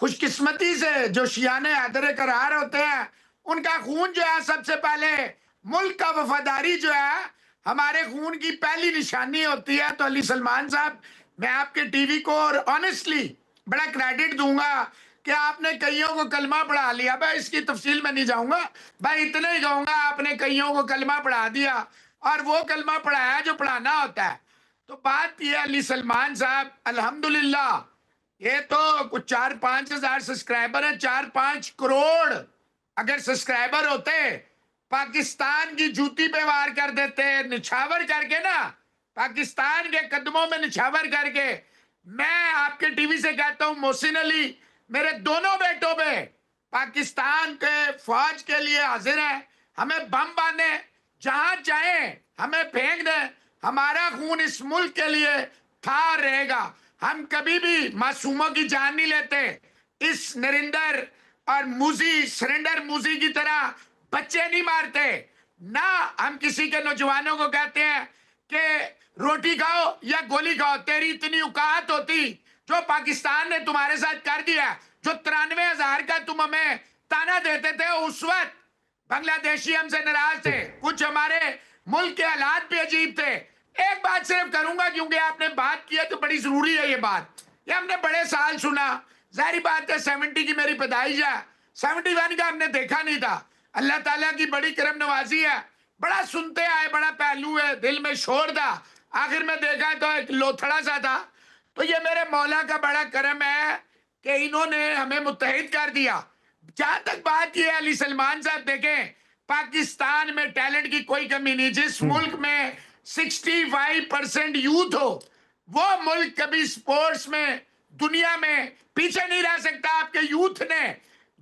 خوش قسمتی سے جو شیعان حیدر قرار ہوتے ہیں ان کا خون جو ہے سب سے پہلے ملک کا وفاداری جو ہے ہمارے خون کی پہلی نشانی ہوتی ہے. تو علی سلمان صاحب میں آپ کے ٹی وی کو اور آنیسٹلی بڑا کریڈٹ دوں گا کہ آپ نے کئیوں کو کلمہ پڑھا لیا. بھائی اس کی تفصیل میں نہیں جاؤں گا, بھائی اتنا ہی کہوں گا آپ نے کئیوں کو کلمہ پڑھا دیا اور وہ کلمہ پڑھایا جو پڑھانا ہوتا ہے. تو بات یہ علی سلمان صاحب الحمدللہ یہ تو کچھ 4-5 ہزار سبسکرائبر ہیں, 4-5 کروڑ اگر سبسکرائبر ہوتے پاکستان کی جوتی پہ وار کر دیتے, نچھاور کر کے نا, پاکستان کے قدموں میں نچھاور کر کے. میں آپ کے ٹی وی سے کہتا ہوں محسن علی میرے دونوں بیٹوں پہ پاکستان کے فوج کے لیے حاضر ہیں, ہمیں بم باندھیں, جہاں چاہیں ہمیں پھینک دیں, ہمارا خون اس ملک کے لیے تھار رہے گا. ہم کبھی بھی معصوموں کی جان نہیں لیتے. اس نریندر اور موزی سرنڈر موزی کی طرح بچے نہیں مارتے, نہ ہم کسی کے نوجوانوں کو کہتے ہیں کہ روٹی کھاؤ یا گولی کھاؤ. تیری اتنی اوقات ہوتی جو پاکستان نے تمہارے ساتھ کر دیا, جو 93,000 کا تم ہمیں تانا دیتے تھے اس وقت بنگلہ دیشی ہم سے ناراض تھے, کچھ ہمارے ملک کے حالات بھی عجیب تھے. ایک بات صرف کروں گا کیونکہ آپ نے بات کی ہے تو بڑی ضروری ہے یہ بات, یہ ہم نے بڑے سال سنا. ظاہری بات ہے 70 کی میری پیدائش ہے, 71 کا ہم نے دیکھا نہیں تھا. اللہ تعالیٰ کی بڑی کرم نوازی ہے, بڑا سنتے آئے, بڑا پہلو ہے, دل میں شور تھا, آخر میں دیکھا تو ایک لوتھڑا سا تھا. تو یہ میرے مولا کا بڑا کرم ہے کہ انہوں نے ہمیں متحد کر دیا. جہاں تک بات یہ ہے علی سلمان صاحب دیکھیں پاکستان میں ٹیلنٹ کی کوئی کمی نہیں. جس ملک میں 65% یوتھ ہو وہ ملک کبھی سپورٹس میں دنیا میں پیچھے نہیں رہ سکتا. آپ کے یوتھ نے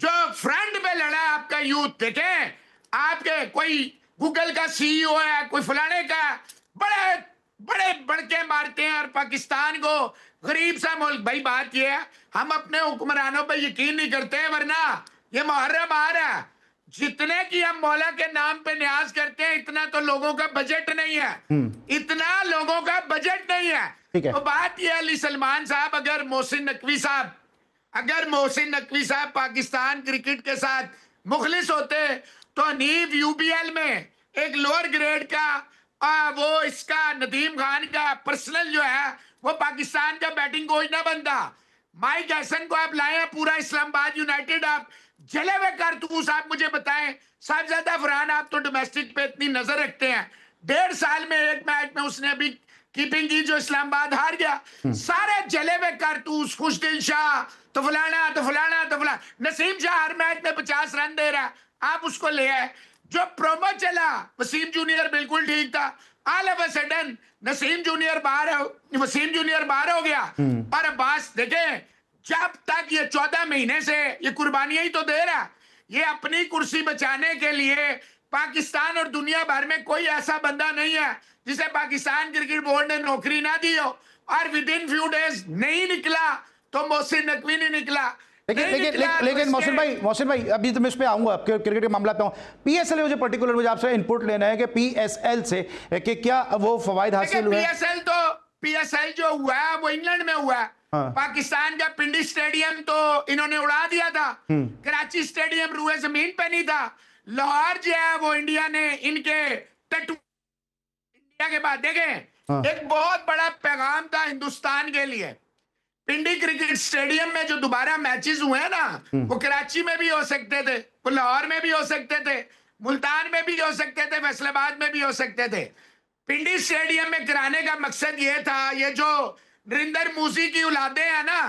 جو فرنٹ پہ لڑا ہے, آپ کا یوتھ دیکھیں, آپ کے کوئی گوگل کا سی ای او ہے, کوئی فلانے کا, بڑے بڑے بڑکے مارتے ہیں اور پاکستان کو غریب سا ملک. بھائی بات یہ ہے ہم اپنے حکمرانوں پہ یقین نہیں کرتے, ورنہ یہ محرم آ رہا ہے, جتنے کی ہم مولا کے نام پہ نیاز کرتے ہیں اتنا تو لوگوں کا بجٹ نہیں ہے, اتنا لوگوں کا بجٹ نہیں ہے. تو بات یہ علی سلمان صاحب اگر محسن نقوی صاحب پاکستان کرکٹ کے ساتھ مخلص ہوتے تو حنیف یو بی ایل میں ایک لوور گریڈ کا وہ اس کا ندیم خان کا پرسنل جو ہے وہ پاکستان کا بیٹنگ کوچ نہ بنتا. مائک ایسن کو آپ لائیں, پورا اسلام آباد یونائٹڈ آپ جلے ہوئے کارتوس. آپ مجھے بتائیں صاحبزادہ فرحان, آپ تو ڈومیسٹک پہ اتنی نظر رکھتے ہیں, 1.5 سال میں ایک میچ میں اس نے ابھی کیپنگ کی جو اسلام آباد ہار گیا. سارے جلے ہوئے کارتوس, خوش دل شاہ تو فلانا تو فلانا تو فلانا. نسیم شاہ ہر میچ میں 50 رن دے رہا ہے, آپ اس کو لے آئے. جو پرومو چلا وسیم جونیئر بالکل ٹھیک تھا, all of a sudden Wasim junior باہر ہو گیا. اور عباس دیکھیں جب تک یہ 14 مہینے سے یہ قربانیاں ہی تو دے رہا, یہ اپنی کرسی بچانے کے لیے پاکستان اور دنیا بھر میں کوئی ایسا بندہ نہیں ہے جسے پاکستان کرکٹ بورڈ نے نوکری نہ دی ہو. اور ودن فیو ڈیز نہیں نکلا تو محسن نقوی نہیں نکلا. لیکن محسن بھائی ابھی تو میں اس پہ آؤں گا, آپ کے کرکٹ کے معاملات پہ آؤں. پی ایس ایل مجھے پرٹیکولر مجھے آپ سے انپوٹ لینا ہے کہ پی ایس ایل سے کہ کیا وہ فوائد حاصل ہوئے. پی ایس ایل جو ہوا ہے وہ انگلینڈ میں ہوا ہے. پاکستان کا پنڈی سٹیڈیم تو انہوں نے اڑا دیا تھا, کراچی سٹیڈیم روئے زمین پہ نہیں تھا. لاہور جو ہے وہ انڈیا نے ان کے انڈیا کے بعد دیکھیں ایک بہت بڑا پیغام تھا ہندوستان کے لیے. پنڈی کرکٹ سٹیڈیم میں جو دوبارہ میچز ہوئے ہیں نا وہ کراچی میں بھی ہو سکتے تھے, وہ لاہور میں بھی ہو سکتے تھے, ملتان میں بھی ہو سکتے تھے, فیصل آباد میں بھی ہو سکتے تھے. پنڈی سٹیڈیم میں کرانے کا مقصد یہ تھا, یہ جو نریندر موزی کی اولادیں ہیں نا,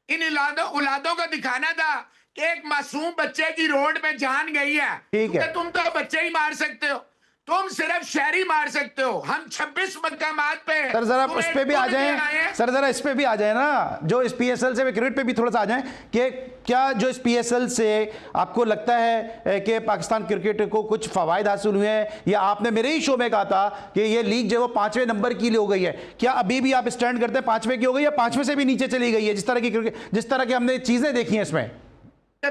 ان اولادوں کو دکھانا تھا کہ ایک معصوم بچے کی روڈ میں جان گئی ہے. کیونکہ تم تو بچے ہی مار سکتے ہو, تم صرف شہری مار سکتے ہو. ہم 26 مقامات پہ سر ذرا اس پہ بھی آ جائیں, سر ذرا اس پہ بھی آ جائیں نا, جو اس پی ایس ایل سے کرکٹ پہ بھی تھوڑا سا آ جائیں کہ کیا جو اس پی ایس ایل سے آپ کو لگتا ہے کہ پاکستان کرکٹ کو کچھ فوائد حاصل ہوئے ہیں, یا آپ نے میرے ہی شو میں کہا تھا کہ یہ لیگ جو وہ 5ویں نمبر کی لیے ہو گئی ہے, کیا ابھی بھی آپ اسٹینڈ کرتے ہیں 5ویں کی ہو گئی یا 5ویں سے بھی نیچے چلی گئی ہے جس طرح کی ہم نے چیزیں دیکھی ہیں اس میں.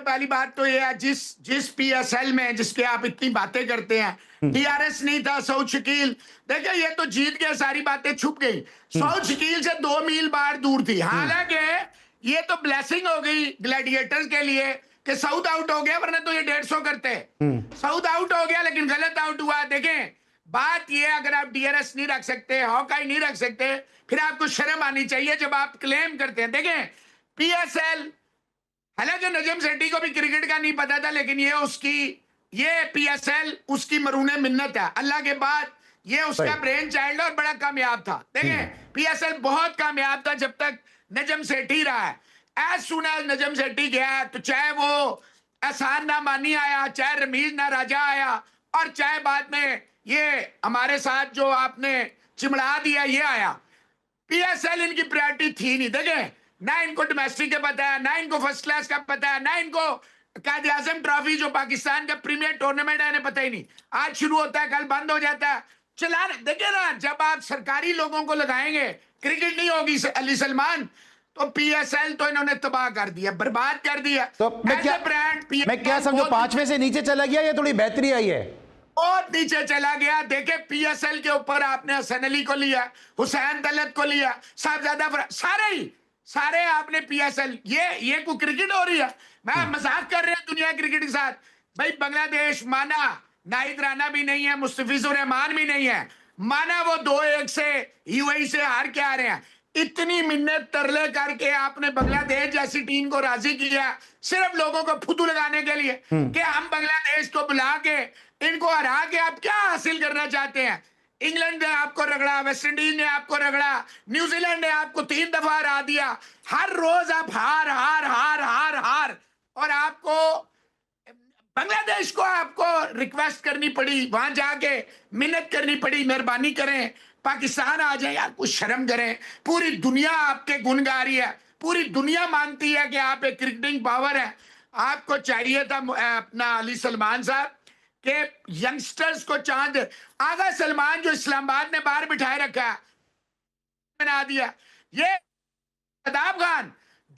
پہلی بات تو یہ ہے جس پی ایس ایل میں جس کے آپ اتنی باتیں کرتے ہیں ٹی آر ایس نہیں تھا, سعود شکیل دیکھیں یہ تو جیت کے ساری باتیں چھپ گئی. سعود شکیل سے 2 میل باہر دور تھی, حالانکہ یہ تو بلیسنگ ہو گئی گلیڈیٹرز کے لیے کہ سعود آؤٹ ہو گیا, ورنہ تو یہ 150 کرتے. سعود آؤٹ ہو گیا لیکن غلط آؤٹ ہوا. دیکھیں بات یہ, اگر آپ ڈی آر ایس نہیں رکھ سکتے, ہاکی نہیں رکھ سکتے, پھر آپ کو شرم آنی چاہیے جب آپ کلیم کرتے ہیں. دیکھیں پی ایس ایل, حالانکہ نجم سیٹھی کو بھی کرکٹ کا نہیں پتا تھا, لیکن یہ پی ایس ایل اس کی مرہون منت ہے. اللہ کے بعد یہ اس کا برین چائلڈ اور بڑا کامیاب تھا. دیکھیں پی ایس ایل بہت کامیاب تھا جب تک نجم سیٹھی رہا ہے. As soon as Najam Sethi گیا تو چاہے وہ احسان نامانی آیا, چاہے رمیز ناراجہ آیا, اور چاہے بعد میں یہ ہمارے ساتھ جو آپ نے چمڑا دیا یہ آیا, پی ایس ایل ان کی پریورٹی تھی نہیں. دیکھیں نہ ان کو ڈومیسٹک کا پتا ہے, نہ ان کو فرسٹ کلاس کا پتا ہے, نہ ان کو قائد اعظم ٹرافی جو پاکستان کا پریمیئر ٹورنامنٹ ہے انہیں پتہ ہی نہیں. آج شروع ہوتا ہے کل بند ہو جاتا ہے. چلانا دیکھیں نا, جب آپ سرکاری لوگوں کو لگائیں گے کرکٹ نہیں ہوگی علی سلمان, تو پی ایس ایل تو انہوں نے تباہ کر دیا, برباد کر دیا. تو میں کیا سمجھو 5 میں سے نیچے چلا گیا یا تھوڑی بہتری آئی ہے؟ بہت نیچے چلا گیا. دیکھیں پی ایس ایل کے اوپر آپ نے حسن علی کو لیا, حسین طلعت کو لیا, صاحبزادہ سارے آپ نے پی ایس ایل. یہ کوئی کرکٹ ہو رہی ہے؟ میں مذاق کر رہے ہیں دنیا کرکٹ کے ساتھ. بھائی بنگلہ دیش مانا ناہید رانا بھی نہیں ہے, مستفیض الرحمان بھی نہیں ہے, مانا وہ 2-1 سے یو اے ای سے ہار کے آ رہے ہیں. اتنی منت ترلے کر کے آپ نے بنگلہ دیش جیسی ٹیم کو راضی کیا صرف لوگوں کو پھتو لگانے کے لیے کہ ہم بنگلہ دیش کو بلا کے ان کو ہرا کے آپ کیا حاصل کرنا چاہتے ہیں. انگلینڈ نے آپ کو رگڑا, ویسٹ انڈیز نے آپ کو رگڑا, نیوزی لینڈ نے آپ کو 3 دفعہ ہرا دیا. ہر روز آپ ہار ہار ہار ہار ہار, اور آپ کو بنگلہ دیش کو آپ کو ریکویسٹ کرنی پڑی, وہاں جا کے منت کرنی پڑی, مہربانی کریں پاکستان آ جائیں یار, کچھ شرم کریں. پوری دنیا آپ کے گن گا رہی ہے, پوری دنیا مانتی ہے کہ آپ ایک کرکٹنگ پاور ہے. آپ کو چاہیے تھا اپنا علی سلمان صاحب کہ ینگسٹرز کو چاند. آغا سلمان جو اسلام آباد نے باہر بٹھائے رکھا ہے بنا دیا. یہ شاداب خان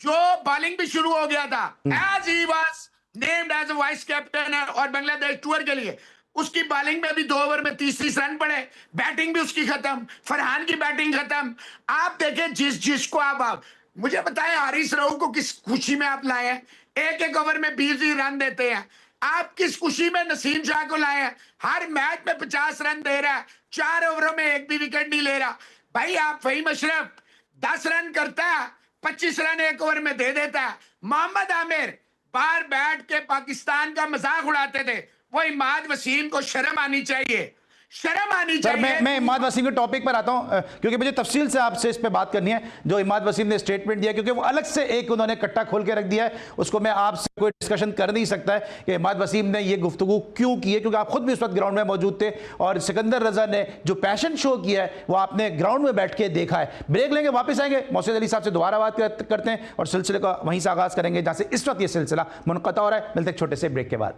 جو بالنگ بھی شروع ہو گیا تھا, as he was named as a vice captain اور بنگلہ دیش ٹور کے لیے, اس کی بالنگ میں بھی 2 اوور میں 30 رن پڑے, بیٹنگ بھی اس کی ختم, فرحان کی بیٹنگ ختم. آپ دیکھیں جس کو آپ مجھے بتائیں حارث رؤف کو کس خوشی میں آپ لائے ہیں؟ 1 اوور میں 20 رن دیتے ہیں. آپ کس خوشی میں نسیم شاہ کو لائے ہیں؟ ہر میچ میں 50 رن دے رہا ہے, 4 اووروں میں 1 بھی وکٹ نہیں لے رہا. بھائی آپ فہیم اشرف 10 رن کرتا ہے, 25 رن 1 اوور میں دے دیتا ہے. محمد عامر باہر بیٹھ کے پاکستان کا مذاق اڑاتے تھے. وہ عماد وسیم کو شرم آنی چاہیے, شرم آنی چاہیے. میں عماد وسیم کے ٹاپک پر آتا ہوں کیونکہ مجھے تفصیل سے آپ سے اس پہ بات کرنی ہے جو عماد وسیم نے سٹیٹمنٹ دیا, کیونکہ وہ الگ سے ایک انہوں نے کٹا کھول کے رکھ دیا ہے. اس کو میں آپ سے کوئی ڈسکشن کر نہیں سکتا ہے کہ عماد وسیم نے یہ گفتگو کیوں کی ہے, کیونکہ آپ خود بھی اس وقت گراؤنڈ میں موجود تھے, اور سکندر رضا نے جو پیشن شو کیا ہے وہ آپ نے گراؤنڈ میں بیٹھ کے دیکھا ہے. بریک لیں گے, واپس آئیں گے, محسن علی صاحب سے دوبارہ بات کرتے ہیں اور سلسلے کا وہیں سے آغاز کریں گے جہاں سے اس وقت یہ سلسلہ منقطع ہو رہا ہے. ملتے ہیں چھوٹے سے بریک کے بعد.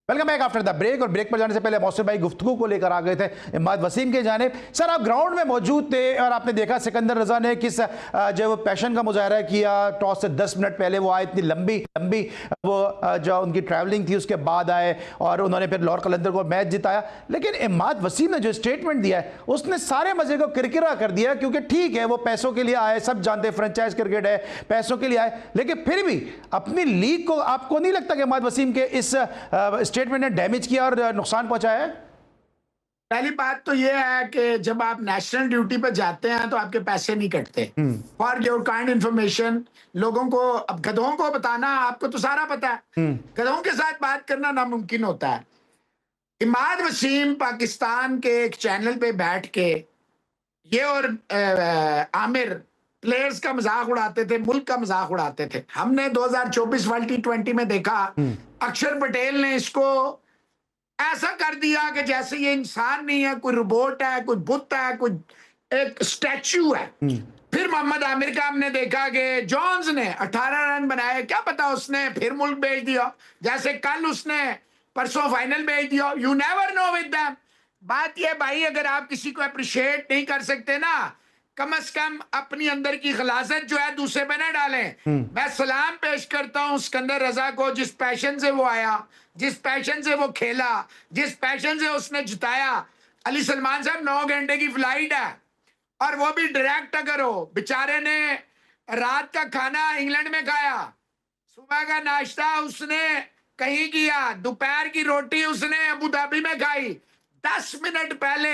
Welcome back after the break. اور بریک پر جانے سے پہلے محسن بھائی گفتگو کو لے کر آ گئے تھے عماد وسیم کے جانب. سر آپ گراؤنڈ میں موجود تھے اور آپ نے دیکھا سکندر رضا نے کس جو پیشن کا مظاہرہ کیا. ٹاس سے 10 منٹ پہلے وہ آئے, اتنی لمبی وہ جو ان کی ٹریولنگ تھی, اس کے بعد آئے اور انہوں نے پھر لاہور قلندر کو میچ جتایا. لیکن عماد وسیم نے جو اسٹیٹمنٹ دیا ہے اس نے سارے مزے کو کرکرا کر دیا, کیونکہ ٹھیک ہے وہ پیسوں کے لیے آئے, سب جانتے ہیں فرنچائز کرکٹ ہے, پیسوں کے لیے آئے, لیکن پھر بھی اپنی لیگ کو آپ کو نہیں لگتا کہ عماد وسیم کے اس اسٹیٹمنٹ نے ڈیمیج کیا اور نقصان پہنچایا ہے؟ پہلی بات تو یہ ہے کہ جب آپ نیشنل ڈیوٹی پہ جاتے ہیں تو آپ کے پیسے نہیں کٹتے. فار یور کائنڈ انفارمیشن, لوگوں کو اب گدھوں کو بتانا, آپ کو تو سارا پتا ہے, گدھوں کے ساتھ بات کرنا ناممکن ہوتا ہے. عماد وسیم پاکستان کے ایک چینل پہ بیٹھ کے یہ اور عامر پلیئرز کا مذاق اڑاتے تھے, ملک کا مذاق اڑاتے تھے. ہم نے 2024 ورلڈ T20 میں دیکھا اکشر پٹیل نے اس کو ایسا کر دیا کہ جیسے یہ انسان نہیں ہے, کوئی روبوٹ ہے, کوئی بت ہے, کوئی ایک سٹیچو ہے. پھر محمد عامر کا ہم نے دیکھا کہ جونز نے 18 رن بنائے, کیا پتا اس نے پھر ملک بھیج دیا, جیسے کل اس نے پرسوں فائنل بھیج دیا. You never know with them. بات یہ بھائی, اگر آپ کسی کو اپریشیٹ نہیں کر سکتے نا, کم از کم اپنی اندر کی خلاصت جو ہے دوسرے پہ نہ ڈالیں. میں سلام پیش کرتا ہوں سکندر رضا کو, جس پیشن سے وہ آیا, جس پیشن سے وہ کھیلا, جس پیشن سے اس نے جتایا. علی سلمان صاحب 9 گھنٹے کی فلائٹ ہے اور وہ بھی ڈائریکٹ اگر ہو. بیچارے نے رات کا کھانا انگلینڈ میں کھایا, صبح کا ناشتہ اس نے کہیں کیا, دوپہر کی روٹی اس نے ابو دھابی میں کھائی. 10 منٹ پہلے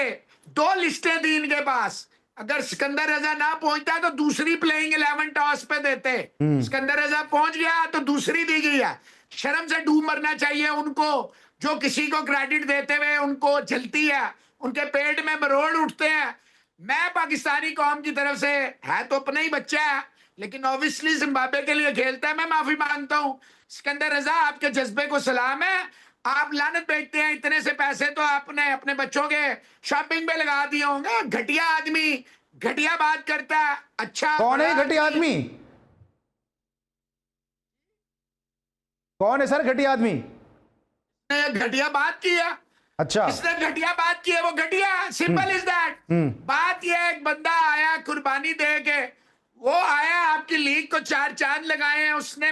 2 لسٹیں دی ان کے پاس. اگر سکندر رضا نہ پہنچتا تو دوسری پلئنگ 11 ٹاس پہ دیتے. سکندر رضا پہنچ گیا تو دوسری دی گئی ہے. شرم سے ڈوب مرنا چاہیے ان کو, جو کسی کو کریڈٹ دیتے ہوئے ان کو جلتی ہے, ان کے پیٹ میں مروڑ اٹھتے ہیں. میں پاکستانی قوم کی طرف سے, ہے تو اپنا ہی بچہ ہے لیکن اوبیسلی زمبابوے کے لیے کھیلتا ہے, میں معافی مانگتا ہوں. سکندر رضا آپ کے جذبے کو سلام ہے, آپ لعنت بیچتے ہیں. اتنے سے پیسے تو آپ نے اپنے بچوں کے شاپنگ پہ لگا دیے ہوں گے. گھٹیا آدمی, گھٹیا بات کرتا ہے. اچھا کون ہے گھٹیا آدمی؟ کون ہے سر گھٹیا آدمی؟ گھٹیا بات کی ہے. اچھا اس نے گھٹیا بات کی ہے, وہ گھٹیا. Simple is that. بات یہ ہے, ایک بندہ آیا قربانی دے کے, وہ آیا آپ کی لیگ کو 4 چاند لگائے ہیں. اس نے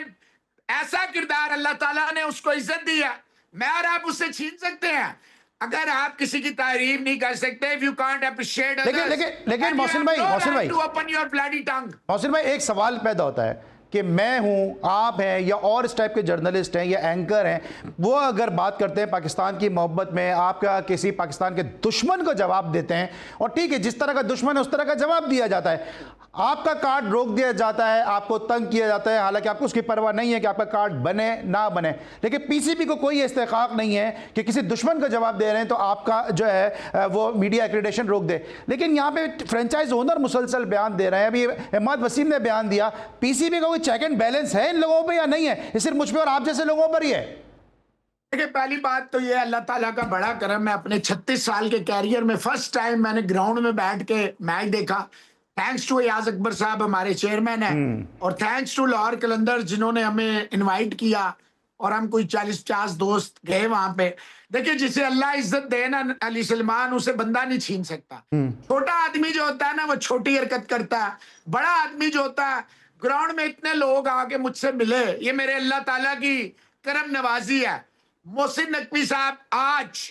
ایسا کردار, اللہ تعالیٰ نے اس کو عزت دی ہے. میں اور آپ اس سے چھین سکتے ہیں اگر آپ کسی کی تعریف نہیں کر سکتے. if you can't appreciate others, لیکن محسن بھائی, to open your bloody tongue. محسن بھائی ایک سوال پیدا ہوتا ہے کہ میں ہوں, آپ ہیں, یا اور اس ٹائپ کے جرنلسٹ ہیں یا اینکر ہیں, وہ اگر بات کرتے ہیں پاکستان کی محبت میں, آپ کا کسی پاکستان کے دشمن کو جواب دیتے ہیں, اور ٹھیک ہے جس طرح کا دشمن ہے اس طرح کا جواب دیا جاتا ہے. آپ کا کارڈ روک دیا جاتا ہے, آپ کو تنگ کیا جاتا ہے, حالانکہ آپ کو اس کی پرواہ نہیں ہے کہ آپ کا کارڈ بنے نہ بنے. لیکن پی سی بی کو کوئی استحقاق نہیں ہے کہ کسی دشمن کا جواب دے رہے ہیں تو آپ کا جو ہے وہ میڈیا ایکریڈیشن روک دے. لیکن یہاں پہ فرینچائز اونر مسلسل بیان دے رہے ہیں. ابھی احمد وسیم نے بیان دیا, پی سی بی کا کوئی چیک اینڈ بیلنس ہے ان لوگوں پہ یا نہیں ہے؟ یہ صرف مجھ پہ اور آپ جیسے لوگوں پر ہی ہے. دیکھیں, پہلی بات تو یہ اللہ تعالیٰ کا بڑا کرم ہے. اپنے 36 سال کے کیریئر میں فرسٹ ٹائم میں نے گراؤنڈ میں بیٹھ کے میچ دیکھا. تھینکس ٹو ایاز اکبر صاحب ہمارے چیئرمین ہیں, اور تھینکس ٹو لاہور قلندر جنہوں نے ہمیں انوائٹ کیا, اور ہم کوئی 40-50 دوست گئے وہاں پہ. دیکھیں, جسے اللہ عزت دے نا علی سلمان, اسے بندہ نہیں چھین سکتا. چھوٹا آدمی جو ہوتا ہے نا وہ چھوٹی حرکت کرتا ہے. بڑا آدمی جو ہوتا ہے, گراؤنڈ میں اتنے لوگ آ کے مجھ سے ملے, یہ میرے اللہ تعالیٰ کی کرم نوازی ہے. محسن نقوی صاحب آج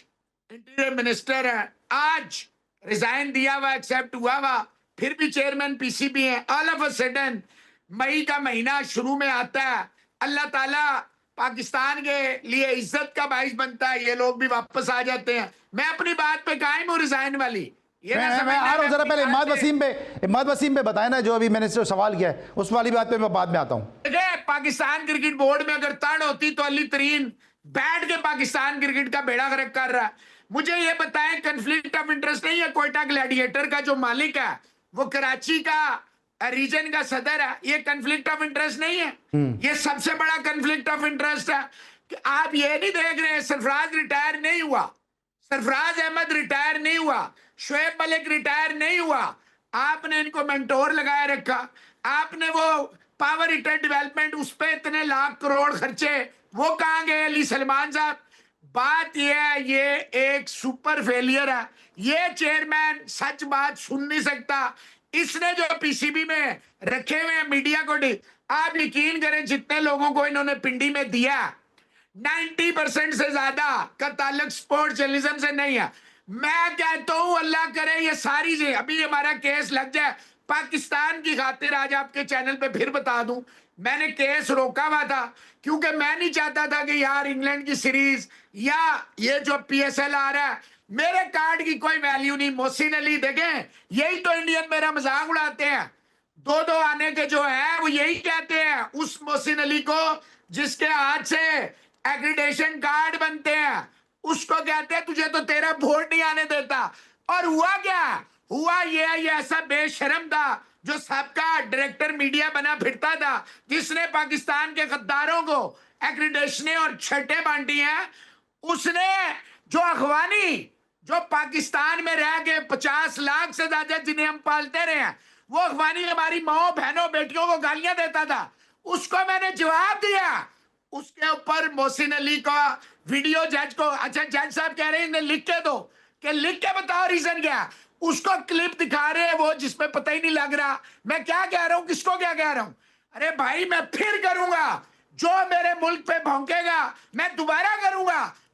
انٹیریئر منسٹر ہیں, آج ریزائن دیا ہوا, ایکسیپٹ ہوا ہوا, پھر بھی چیئرمین پی سی بی ہیں. آل آف اے سڈن مئی کا مہینہ شروع میں آتا ہے, اللہ تعالیٰ پاکستان کے لیے عزت کا باعث بنتا ہے, یہ لوگ بھی واپس آ جاتے ہیں. میں اپنی بات پہ قائم ہوں ریزائن والی. میں آ رہا ہوں, ذرا پہلے احمد وسیم پہ بتائیں نا, جو ابھی میں نے سوال کیا ہے اس والی بات پہ میں بعد میں آتا ہوں. پاکستان کرکٹ بورڈ میں اگر تڑ ہوتی تو علی ترین بیٹھ کے پاکستان کرکٹ کا بیڑا غرق کر رہا. مجھے یہ بتائیں, کنفلکٹ آف انٹرسٹ نہیں ہے؟ کوئٹہ گلیڈیٹر کا جو مالک ہے وہ کراچی کا ریجن کا صدر ہے, یہ کنفلکٹ آف انٹرسٹ نہیں ہے؟ یہ سب سے بڑا کنفلکٹ آف انٹرسٹ ہے کہ آپ یہ نہیں دیکھ رہے, سرفراز ریٹائر نہیں ہوا, سرفراز احمد ریٹائر نہیں ہوا, شعیب ملک ریٹائر نہیں ہوا, آپ نے ان کو مینٹور لگائے رکھا. آپ نے وہ پاور ہیٹر ڈیولپمنٹ, اس پہ اتنے لاکھ کروڑ خرچے, وہ کہاں گئے علی سلمان صاحب؟ بات یہ ہے, یہ ایک سپر فیلئر ہے. یہ چیئرمین سچ بات سن نہیں سکتا. اس نے جو پی سی بی میں رکھے ہوئے ہیں میڈیا کو, آپ یقین کریں جتنے لوگوں کو انہوں نے پنڈی میں دیا 90% سے زیادہ کا تعلق سپورٹ جرنلزم سے نہیں ہے. میں کہتا ہوں اللہ کرے یہ ساری چیزیں, ابھی ہمارا کیس لگ جائے پاکستان کی خاطر. آج آپ کے چینل پہ پھر بتا دوں, میں نے کیس روکا ہوا تھا کیونکہ میں نہیں چاہتا تھا کہ یار انگلینڈ کی سیریز یا یہ جو پی ایس ایل آ رہا ہے, میرے کارڈ کی کوئی ویلیو نہیں. محسن علی دیکھیں, یہی تو انڈین میرا مذاق اڑاتے ہیں. 2 آنے کے جو ہے وہ یہی کہتے ہیں اس محسن علی کو جس کے ہاتھ سے ایکریڈیشن کارڈ بنتے ہیں, اس کو کہتے ہیں تجھے تو تیرا ووٹ نہیں آنے دیتا. اور ہوا کیا؟ ہوا یہ ایسا بے شرم تھا جو سب کا ڈائریکٹر میڈیا بنا پھرتا تھا, جس نے پاکستان کے غداروں کو ایکریڈیشنیں اور چھٹے بانٹی ہیں. اس نے جو اخوانی, جو پاکستان میں رہ کے 50 لاکھ سے زیادہ جنہیں ہم پالتے رہے ہیں, وہ اخوانی ہماری ماں بہنوں بیٹیوں کو گالیاں دیتا تھا, اس کو میں نے جواب دیا. اس کے اوپر محسن علی کا ویڈیو جج کو, اچھا جج صاحب کہہ رہے ہیں انہیں لکھ کے دو, کہ لکھ کے بتاؤ ریزن کیا. اس کو کلپ دکھا رہے ہیں وہ جس پہ پتہ ہی نہیں لگ رہا میں کیا کہہ رہا ہوں, کس کو کیا کہہ رہا ہوں. ارے بھائی میں پھر کروں گا, جو میرے ملک پہ بھونکے گا میں دوبارہ کروں گا.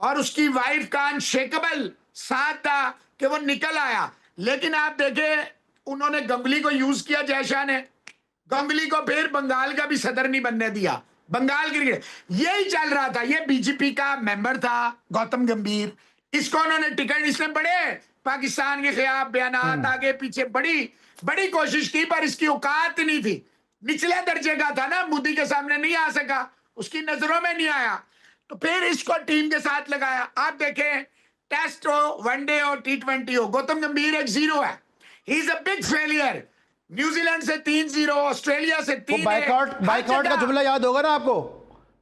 اور اس کی وائف کا انشیکبل ساتھ تھا کہ وہ نکل آیا. لیکن آپ دیکھیں انہوں نے گنگلی کو یوز کیا جے شاہ نے, گنگلی کو پھر بنگال کا بھی صدر نہیں بننے دیا. بنگال کرکٹ یہی چل رہا تھا. یہ بی جے پی کا ممبر تھا گوتم گمبھیر, اس کو انہوں نے ٹکٹ, اس نے بڑے پاکستان کے خلاف بیانات آگے پیچھے بڑی کوشش کی, پر اس کی اوقات نہیں تھی. نچلے درجے کا تھا نا, مودی کے سامنے نہیں آ سکا, اس کی نظروں میں نہیں آیا, تو پھر اس کو ٹیم کے ساتھ لگایا. آپ دیکھیں ٹیسٹ ہو, ون ڈے ہو, T20 ہو, گوتم گمبھیر ایک زیرو ہے. He is a big failure. New Zealand سے 3-0, آسٹریلیا سے 3. بائیکاٹ کا جملہ یاد ہوگا نا آپ کو,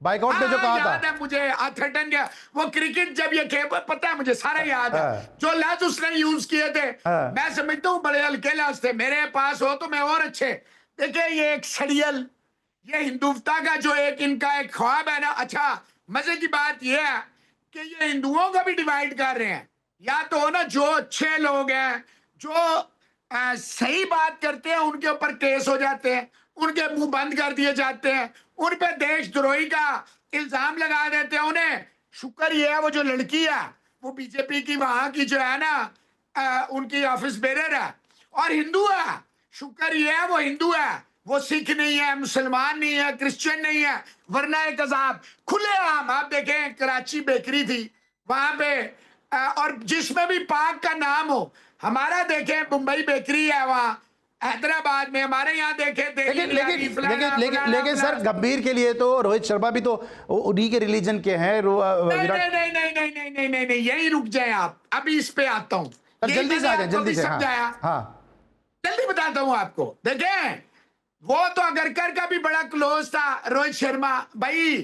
بائیکاٹ نے جو کہا تھا. یاد ہے مجھے, آتھرٹن کا وہ کرکٹ جب یہ کھیل, پتا ہے مجھے سارا یاد ہے. جو لفظ اس نے یوز کیے تھے میں سمجھتا ہوں بڑے ہلکے لفظ تھے, میرے پاس ہو تو میں اور اچھے. دیکھیں یہ ایک سڑیل, یہ ہندوتا کا جو ایک ان کا ایک خواب ہے نا. اچھا مزے کی بات یہ ہے کہ یہ ہندوؤں کا بھی ڈیوائیڈ کر رہے ہیں. یا تو نا جو اچھے لوگ ہیں, جو صحیح بات کرتے ہیں, ان کے اوپر کیس ہو جاتے ہیں, ان کے منہ بند کر دیے جاتے ہیں, ان پہ دیش دروہی کا الزام لگا دیتے ہیں. انہیں شکر یہ ہے وہ جو لڑکی ہے وہ بی جے پی کی وہاں کی جو ہے نا ان کی آفس بیرر ہے اور ہندو ہے. شکر یہ ہے وہ ہندو ہے, وہ سکھ نہیں ہے, مسلمان نہیں ہے, کرسچن نہیں ہے, ورنہ ایک عذاب کھلے عام. آپ دیکھیں کراچی بیکری تھی وہاں پہ, اور جس میں بھی پاک کا نام ہو. ہمارا دیکھیں ممبئی بیکری ہے وہاں, حیدرآباد میں ہمارے یہاں دیکھیں. لیکن سر گمبھیر کے لیے تو روہت شرما بھی تو انہی کے ریلیجن کے ہیں. نہیں, یہی رک جائیں آپ, ابھی اس پہ آتا ہوں. جلدی سے آ جائیں, جلدی سے. ہاں جلدی بتاتا ہوں آپ کو. دیکھیں وہ تو اگرکر کا بھی بڑا کلوز تھا روہت شرما بھائی.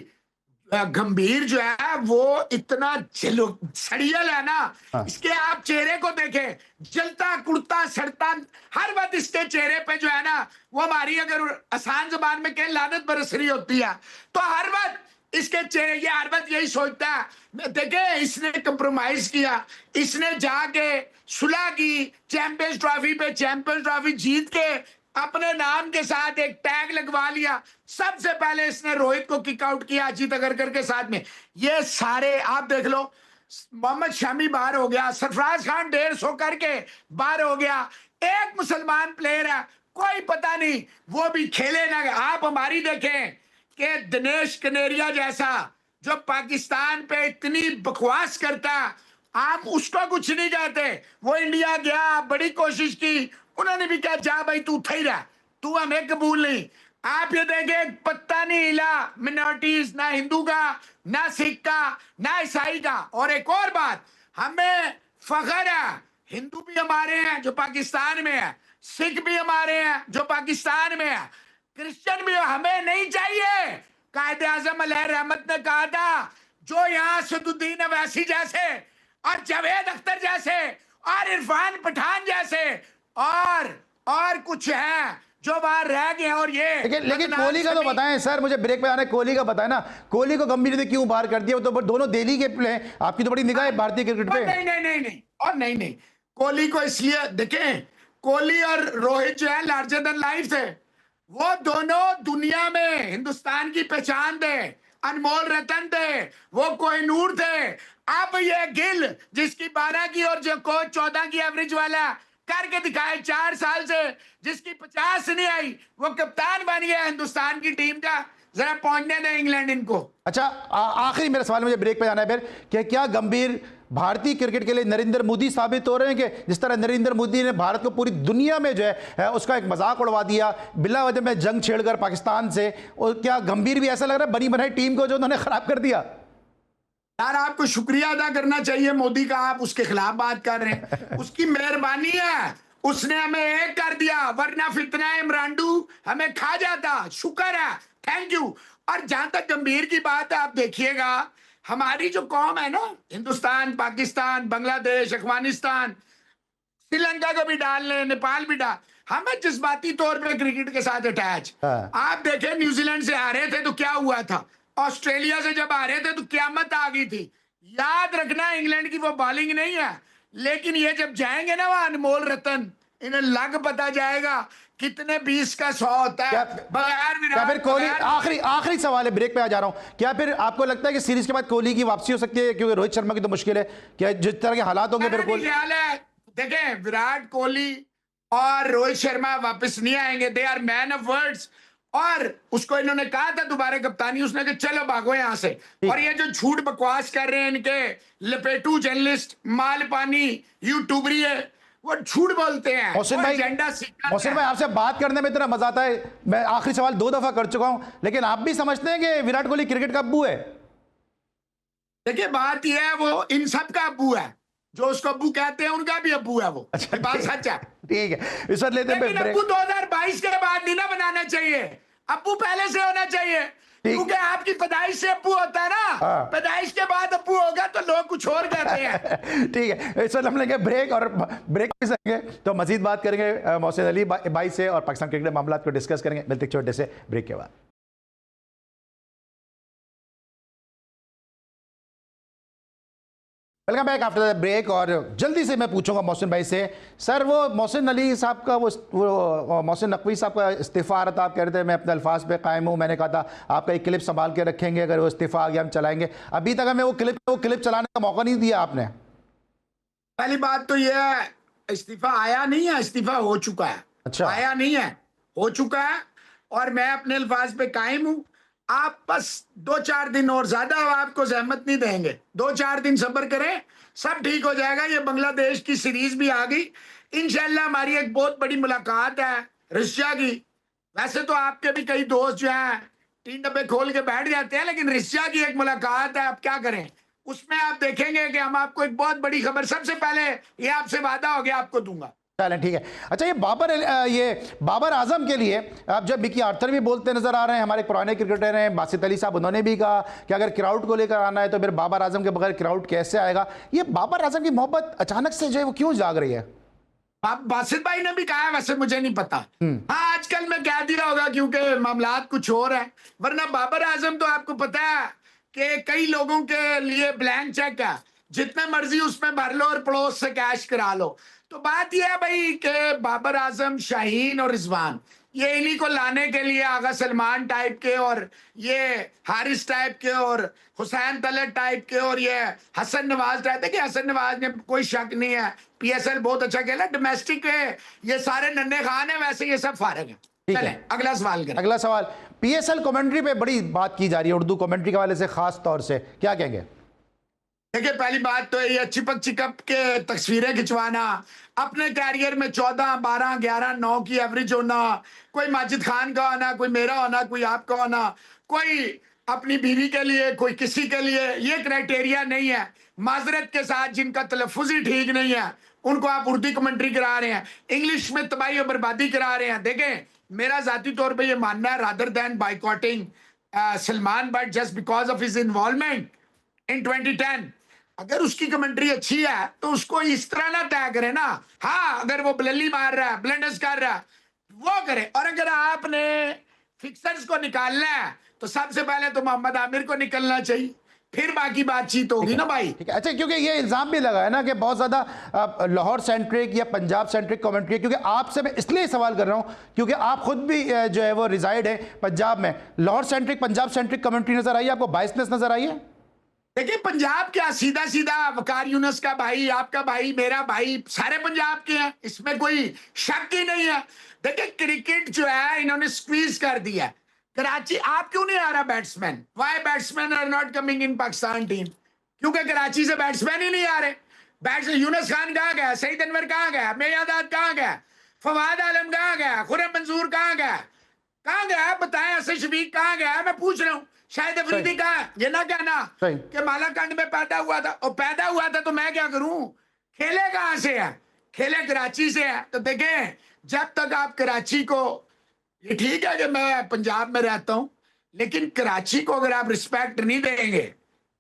گمبھیر جو ہے وہ اتنا سڑیل ہے نا, اس کے آپ چہرے کو دیکھیں, جلتا کڑتا سڑتا ہر وقت اس کے چہرے پہ جو ہے نا, وہ ہماری اگر آسان زبان میں کہیں لعنت برس رہی ہوتی ہے, تو ہر وقت اس کے چہرے, یہ ہر وقت یہی سوچتا ہے. دیکھیں اس نے کمپرومائز کیا, اس نے جا کے صلح کی, چیمپئنز ٹرافی پہ چیمپئنز ٹرافی جیت کے اپنے نام کے ساتھ ایک ٹیگ لگوا لیا. سب سے پہلے اس نے روہت کو کک آؤٹ کیا اجیت اگرکر کے ساتھ میں. یہ سارے آپ دیکھ لو, محمد شامی باہر ہو گیا, سرفراز خان 150 کر کے باہر ہو گیا, ایک مسلمان پلیئر ہے, کوئی پتہ نہیں وہ بھی کھیلے نہ. آپ ہماری دیکھیں کہ دنیش کنیریا جیسا جو پاکستان پہ اتنی بکواس کرتا, آپ اس کو کچھ نہیں کہتے. وہ انڈیا گیا, بڑی کوشش کی, انہوں نے بھی کہا جا بھائی تو تھا ہی رہا, تو ہمیں قبول نہیں. آپ یہ دیکھیں پتہ نہیں ہلا منورٹیز, نہ ہندو کا, نہ سکھ کا, نہ عیسائی کا. اور ایک اور بات, ہمیں فخر ہے, ہندو بھی ہمارے ہیں جو پاکستان میں ہے, سکھ بھی ہمارے ہیں جو پاکستان میں ہے, کرسچن بھی. ہمیں نہیں چاہیے. قائد اعظم علیہ رحمت نے کہا تھا جو یہاں اسد الدین اویسی جیسے اور جاوید اختر جیسے اور عرفان پٹھان جیسے اور کچھ ہیں جو وہاں رہ گئے. اور یہ لیکن کوہلی کا تو بتائیں سر, مجھے بریک پہ آنا ہے, کوہلی کا بتائیں نا, کوہلی کو گمبھیر نے کیوں باہر کر دیا؟ وہ تو دونوں دہلی کے پلے ہیں, آپ کی تو بڑی نگاہ ہے بھارتی کرکٹ پہ. نہیں, کوہلی کو اس لیے دیکھیں, کوہلی اور روہت جو ہے لارجر دین لائف تھے. وہ دونوں دنیا میں ہندوستان کی پہچان تھے, انمول رتن تھے, وہ کوہ نور تھے. اب یہ گل جس کی 12 کی اور جو کوچ 14 کی ایوریج والا کر کے دکھائے 4 سال سے, جس کی 50 نہیں آئی, وہ کپتان بن گیا ہندوستان کی ٹیم کا. ذرا پہنچنے دیں انگلینڈ ان کو. اچھا آخری میرا سوال, مجھے بریک پہ جانا ہے پھر, کہ کیا گمبھیر بھارتی کرکٹ کے لیے نریندر مودی ثابت ہو رہے ہیں؟ کہ جس طرح نریندر مودی نے بھارت کو پوری دنیا میں جو ہے اس کا ایک مذاق اڑوا دیا, بلا وجہ میں جنگ چھیڑ کر پاکستان سے, اور کیا گمبھیر بھی ایسا لگ رہا ہے بنی بنائی ٹیم کو جو انہوں نے خراب کر دیا؟ یار آپ کو شکریہ ادا کرنا چاہیے مودی کا, آپ اس کے خلاف بات کر رہے ہیں. اس کی مہربانی ہے, اس نے ہمیں ایک کر دیا, ورنہ فتنہ عمرانڈو ہمیں کھا جاتا. شکر ہے, تھینک یو. اور جہاں تک گمبھیر کی بات ہے, آپ دیکھیے گا ہماری جو قوم ہے نا, ہندوستان, پاکستان, بنگلہ دیش, افغانستان, سری لنکا کو بھی ڈال لیں, نیپال بھی ڈال, ہمیں جذباتی طور پہ کرکٹ کے ساتھ اٹیچ. آپ دیکھیں نیوزی لینڈ سے آ رہے تھے تو کیا ہوا تھا, آسٹریلیا سے جب آ رہے تھے تو قیامت آ گئی تھی. یاد رکھنا انگلینڈ کی وہ بالنگ نہیں ہے, لیکن یہ جب جائیں گے نا وہاں انمول رتن, انہیں لگ پتا جائے گا کتنے 20 کا 100 ہوتا ہے بغیر کیا پھر کوہلی آخری سوال ہے، بریک پہ آ جا رہا ہوں، کیا پھر آپ کو لگتا ہے کہ سیریز کے بعد کوہلی کی واپسی ہو سکتی ہے؟ کیونکہ روہت شرما کی تو مشکل ہے، کیا جس طرح کے حالات ہوں گے پھر کوہلی؟ خیال ہے دیکھیں وراٹ کوہلی اور روہت شرما واپس نہیں آئیں گے، they are men of words, اور اس کو انہوں نے کہا تھا دوبارہ کپتانی، اس نے کہ چلو بھاگو یہاں سے، اور یہ جو جھوٹ بکواس کر رہے ہیں ان کے لپیٹو جرنلسٹ مال پانی یوٹیوبری ہے، وہ جھوٹ بولتے ہیں، محسن بھائی آپ سے بات کرنے میں اتنا مزہ آتا ہے، میں آخری سوال 2 دفعہ کر چکا ہوں، لیکن آپ بھی سمجھتے ہیں کہ وراٹ کوہلی کرکٹ کا ابو ہے؟ دیکھیں بات یہ ہے وہ ان سب کا ابو ہے، جو اس کو ابو کہتے ہیں ان کا بھی ابو ہے، وہ بات سچ ہے، ٹھیک ہے اس وقت لیتے ہیں لیکن ابو 2022 کے بعد نہیں نہ بنانا چاہیے، ابو پہلے سے ہونا چاہیے، کیونکہ آپ کی پیدائش سے ابو ہوتا ہے نا، پیدائش کے بعد ابو ہوگا تو لوگ کچھ اور کہتے ہیں۔ ٹھیک ہے اس وقت ہم لیں گے بریک، اور بریک بھی سکیں گے تو مزید بات کریں گے محسن علی بھائی سے اور پاکستان کرکٹ معاملات کو ڈسکس کریں گے، ملتے ایک چھوٹے سے بریک کے بعد۔ Welcome back after the break, اور جلدی سے میں پوچھوں گا محسن بھائی سے، سر وہ محسن علی صاحب کا وہ محسن نقوی صاحب کا استعفیٰ آ رہا تھا، آپ کہہ رہے تھے میں اپنے الفاظ پہ قائم ہوں، میں نے کہا تھا آپ کا ایک کلپ سنبھال کے رکھیں گے، اگر وہ استعفیٰ آ گیا ہم چلائیں گے، ابھی تک ہمیں وہ کلپ چلانے کا موقع نہیں دیا آپ نے۔ پہلی بات تو یہ ہے استعفیٰ آیا نہیں ہے، استعفیٰ ہو چکا ہے، اچھا آیا نہیں ہے، ہو چکا ہے، اور میں اپنے الفاظ پہ قائم ہوں، آپ بس 2-4 دن اور زیادہ آپ کو زحمت نہیں دیں گے، 2-4 دن صبر کریں، سب ٹھیک ہو جائے گا، یہ بنگلہ دیش کی سیریز بھی آ گئی، انشاءاللہ ہماری ایک بہت بڑی ملاقات ہے رشیا کی، ویسے تو آپ کے بھی کئی دوست جو ہیں 3 ڈبے کھول کے بیٹھ جاتے ہیں، لیکن رشیا کی ایک ملاقات ہے، آپ کیا کریں، اس میں آپ دیکھیں گے کہ ہم آپ کو ایک بہت بڑی خبر، سب سے پہلے یہ آپ سے وعدہ ہو گیا آپ کو دوں گا۔ چلیں ٹھیک ہے، اچھا یہ بابر اعظم کے لیے اب جب مکی آرتھر بھی بولتے نظر آ رہے ہیں، ہمارے پرانے کرکٹر ہیں باسط علی صاحب، انہوں نے بھی کہا کہ اگر کراؤڈ کو لے کر آنا ہے تو پھر بابر اعظم کے بغیر کراؤڈ کیسے آئے گا، یہ بابر اعظم کی محبت اچانک سے جو ہے وہ کیوں جاگ رہی ہے؟ باسط بھائی نے بھی کہا ہے، ویسے مجھے نہیں پتا، ہاں آج کل میں کہہ دیا ہوگا کیونکہ معاملات کچھ اور ہیں، ورنہ بابر اعظم تو آپ کو پتا ہے کہ کئی لوگوں کے لیے بلینک چیک ہے، جتنے مرضی اس میں بھر لو اور پڑوس سے کیش کرا لو، تو بات یہ ہے بھائی کہ بابر اعظم، شاہین اور رضوان، یہ انہی کو لانے کے لیے آغا سلمان ٹائپ کے اور یہ حارث ٹائپ کے اور حسین طلعت ٹائپ کے اور یہ حسن نواز ٹائپ، دیکھیں حسن نواز نے کوئی شک نہیں ہے پی ایس ایل بہت اچھا کھیلا، ڈومیسٹک ہے، یہ سارے ننے خان ہیں، ویسے یہ سب فارغ ہیں۔ چلیں اگلا سوال کریں۔ اگلا سوال، پی ایس ایل کومنٹری پہ بڑی بات کی جا رہی ہے، اردو کومنٹری کے حوالے سے خاص طور سے کیا کہیں گے؟ دیکھیں پہلی بات تو یہ چپک چکپ کے تصویریں کھچوانا، اپنے کیریئر میں 14 12 11 9 کی ایوریج ہونا، کوئی ماجد خان کا ہونا، کوئی میرا ہونا، کوئی آپ کا ہونا، کوئی اپنی بیوی کے لیے، کوئی کسی کے لیے، یہ کرائٹیریا نہیں ہے، معذرت کے ساتھ جن کا تلفظ ہی ٹھیک نہیں ہے ان کو آپ اردو کمنٹری کرا رہے ہیں، انگلش میں تباہی و بربادی کرا رہے ہیں۔ دیکھیں میرا ذاتی طور پہ یہ ماننا ہے rather than boycotting Salman Butt just because of his involvement in 2010، اگر اس کی کمنٹری اچھی ہے تو اس کو اس طرح نہ طے کرے نا، ہاں اگر وہ بللی مار رہا ہے، بلنڈرز کر رہا ہے وہ کرے، اور اگر آپ نے فکسرز کو نکالنا ہے تو سب سے پہلے تو محمد عامر کو نکلنا چاہیے، پھر باقی بات چیت ہوگی نا بھائی۔ اچھا کیونکہ یہ الزام بھی لگا ہے نا کہ بہت زیادہ لاہور سینٹرک یا پنجاب سینٹرک کومنٹری ہے، کیونکہ آپ سے میں اس لیے سوال کر رہا ہوں کیونکہ آپ خود بھی جو ہے وہ ریزائڈ ہے پنجاب میں، Lahore centric Punjab centric commentary نظر آئی ہے آپ کو، بائسنس نظر آئی ہے؟ دیکھیں پنجاب کیا، سیدھا سیدھا وقار یونس کا بھائی، آپ کا بھائی، میرا بھائی، سارے پنجاب کے ہیں، اس میں کوئی شک ہی نہیں ہے۔ دیکھیں کرکٹ جو ہے انہوں نے سکویز کر دیا، کراچی آپ کیوں نہیں آ رہا batsman, why batsman are not coming in Pakistan team, کیونکہ کراچی سے بیٹسمین ہی نہیں آ رہے، یونس خان کہاں گیا، سعید انور کہاں گیا، میاداد کہاں گیا، فواد عالم کہاں گیا، خرم منظور کہاں گیا، بتائیں، اسد شفیق کہاں گیا، میں پوچھ رہا ہوں، شاہد افریدی کہاں ہے، یہ نہ کہنا کہ مالا کنڈ میں پیدا ہوا تھا، اور پیدا ہوا تھا تو میں کیا کروں، کھیلے کہاں سے ہے، کھیلے کراچی سے ہے۔ تو دیکھیں جب تک آپ کراچی کو، یہ ٹھیک ہے کہ میں پنجاب میں رہتا ہوں لیکن کراچی کو اگر آپ رسپیکٹ نہیں دیں گے،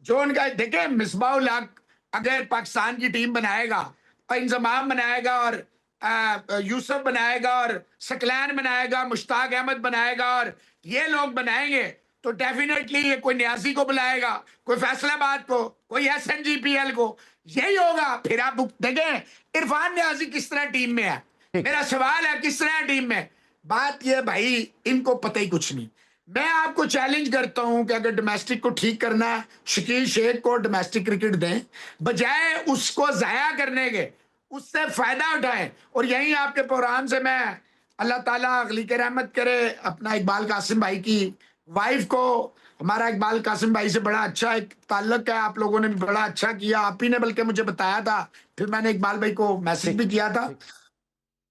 جو ان کا، دیکھیں مصباح الحق اگر پاکستان کی ٹیم بنائے گا اور انضمام بنائے گا اور یوسف بنائے گا اور سکلین بنائے گا، مشتاق احمد بنائے گا اور یہ لوگ بنائیں گے تو ڈیفینیٹلی یہ کوئی نیازی کو بلائے گا، کوئی فیصل آباد کو، کوئی S N G P L کو، یہی ہوگا۔ پھر آپ دیکھیں عرفان نیازی کس طرح ٹیم میں ہے، میرا سوال ہے کس طرح ٹیم میں بات یہ بھائی ان کو پتہ ہی کچھ نہیں. میں آپ کو چیلنج کرتا ہوں کہ اگر ڈومیسٹک کو ٹھیک کرنا ہے شکیل شیخ کو ڈومیسٹک کرکٹ دیں بجائے اس کو ضائع کرنے کے, اس سے فائدہ اٹھائیں. اور یہیں آپ کے پروگرام سے میں اللہ تعالیٰ اگلی کے رحمت کرے اپنا اقبال قاسم بھائی کی وائف کو, ہمارا اقبال قاسم بھائی سے بڑا اچھا ایک تعلق ہے, آپ لوگوں نے بھی بڑا اچھا کیا, آپ ہی نے بلکہ مجھے بتایا تھا, پھر میں نے اقبال بھائی کو میسج بھی کیا تھا.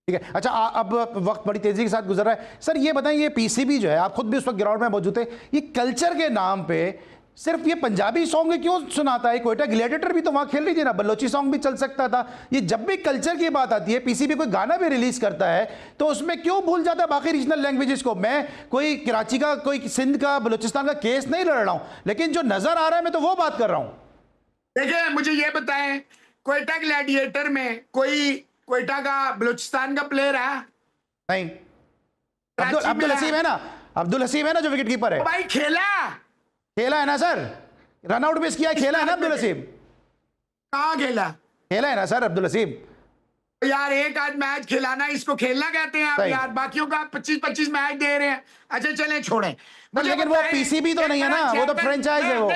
ٹھیک ہے. اچھا اب وقت بڑی تیزی کے ساتھ گزر رہا ہے سر, یہ بتائیں یہ پی سی بی جو ہے, آپ خود بھی اس وقت گراؤنڈ میں موجود تھے, یہ کلچر کے نام پہ صرف یہ پنجابی سانگ کیوں سناتا ہے؟ کوئٹہ گلیڈیٹر بھی تو وہاں کھیل رہی تھی نا, بلوچی سانگ بھی چل سکتا تھا. یہ جب بھی کلچر کی بات آتی ہے, پی سی بی کوئی گانا بھی ریلیز کرتا ہے تو اس میں کیوں بھول جاتا ہے باقی ریجنل لینگویجز کو؟ میں کوئی کراچی کا, کوئی سندھ کا, بلوچستان کا کیس نہیں لڑ رہا ہوں, لیکن جو نظر آ رہا ہے میں تو وہ بات کر رہا ہوں. دیکھیں مجھے یہ بتائیں کوئٹہ گلیڈیٹر میں کوئی کوئٹہ کا بلوچستان کا پلیئر ہے؟ نہیں. عبد الحسیب ہے نا, عبد الحسیب ہے نا جو وکٹ کیپر ہے. بھائی کھیلا ہے نا سر, رن آؤٹ بھی اس کیا ہے, کھیلا ہے نا عبد الحسیب. کہاں کھیلا ہے نا سر عبد الحسیب. یار ایک آدھ میچ کھلانا اس کو کھیلنا کہتے ہیں آپ یار, باقیوں کا 25-25 میچ دے رہے ہیں. اچھا چلیں چھوڑیں, لیکن وہ پی سی بی تو نہیں ہے نا, وہ تو فرینچائز ہے. وہ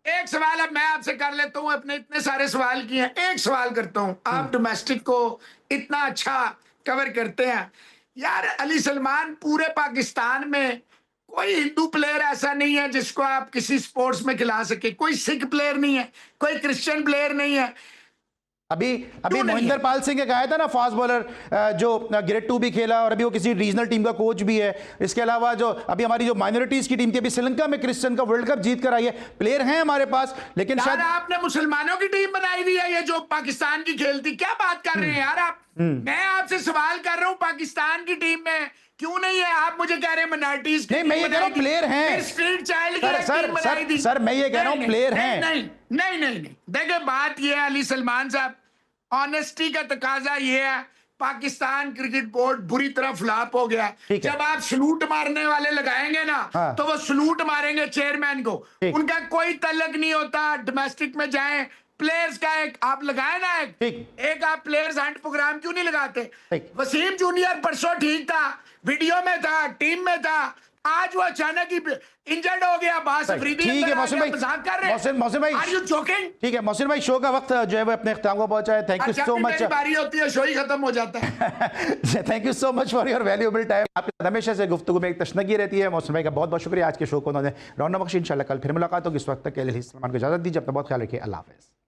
ایک سوال اب میں آپ سے کر لیتا ہوں, اپنے اتنے سارے سوال کیے ہیں, ایک سوال کرتا ہوں. آپ ڈومیسٹک کو اتنا اچھا کور کرتے ہیں یار, علی سلمان پورے پاکستان میں کوئی ہندو پلیئر ایسا نہیں ہے جس کو آپ کسی سپورٹس میں کھلا سکے, کوئی سکھ پلیئر نہیں ہے, کوئی کرسچن پلیئر نہیں ہے. ابھی مہندر پال سنگھ ایک آیا تھا نا فاسٹ بالر, جو گریڈ 2 بھی کھیلا اور ابھی وہ کسی ریجنل ٹیم کا کوچ بھی ہے. اس کے علاوہ جو ابھی ہماری جو مائنورٹیز کی ٹیم تھی, ابھی سری لنکا میں کرسچن کا ورلڈ کپ جیت کر آئی ہے. پلیئر ہیں ہمارے پاس, لیکن شاید آپ نے مسلمانوں کی ٹیم بنائی ہوئی ہے یہ جو پاکستان کی کھیلتی, کیا بات کر رہے ہیں یار آپ؟ میں آپ سے سوال کر رہا ہوں پاکستان کی ٹیم میں کیوں نہیں ہے, آپ مجھے کہہ رہے ہیں منارٹیز کی. نہیں, میں یہ کہہ رہا ہوں پلیئر ہیں سر, میں یہ کہہ رہا ہوں پلیئر ہیں. نہیں دیکھیں بات یہ ہے علی سلمان صاحب, آنیسٹی کا تقاضا یہ ہے, پاکستان کرکٹ بورڈ بری طرح فلاپ ہو گیا. جب آپ سلوٹ مارنے والے لگائیں گے نا تو وہ سلوٹ ماریں گے چیئرمین کو, ان کا کوئی تعلق نہیں ہوتا. ڈومیسٹک میں جائیں پلیئرز کا ایک آپ لگائیں نا, ایک آپ پلیئرز ہنٹ پروگرام کیوں نہیں لگاتے؟ وسیم جونیئر پرسوں ٹھیک تھا, ویڈیو میں تھا, ٹیم میں تھا, آج وہ اچانک ہی انجرڈ ہو گیا. باس افریدی ٹھیک ہے محسن بھائی, محسن بھائی, Are you joking? ٹھیک ہے محسن بھائی, شو کا وقت جو ہے وہ اپنے اختتام کو پہنچا ہے. تھینک یو سو مچ. میری باری ہوتی ہے شو ہی ختم ہو جاتا ہے. Thank you so much for your valuable time. آپ کی ہمیشہ سے گفتگو میں ایک تشنگی رہتی ہے. محسن بھائی کا بہت بہت شکریہ, آج کے شو کو انہوں نے رونق بخشی. انشاءاللہ کل پھر ملاقات ہوگی. اس وقت تک کے لیے سلمان کو اجازت دیجیے, اپنا بہت خیال رکھیے. اللہ حافظ.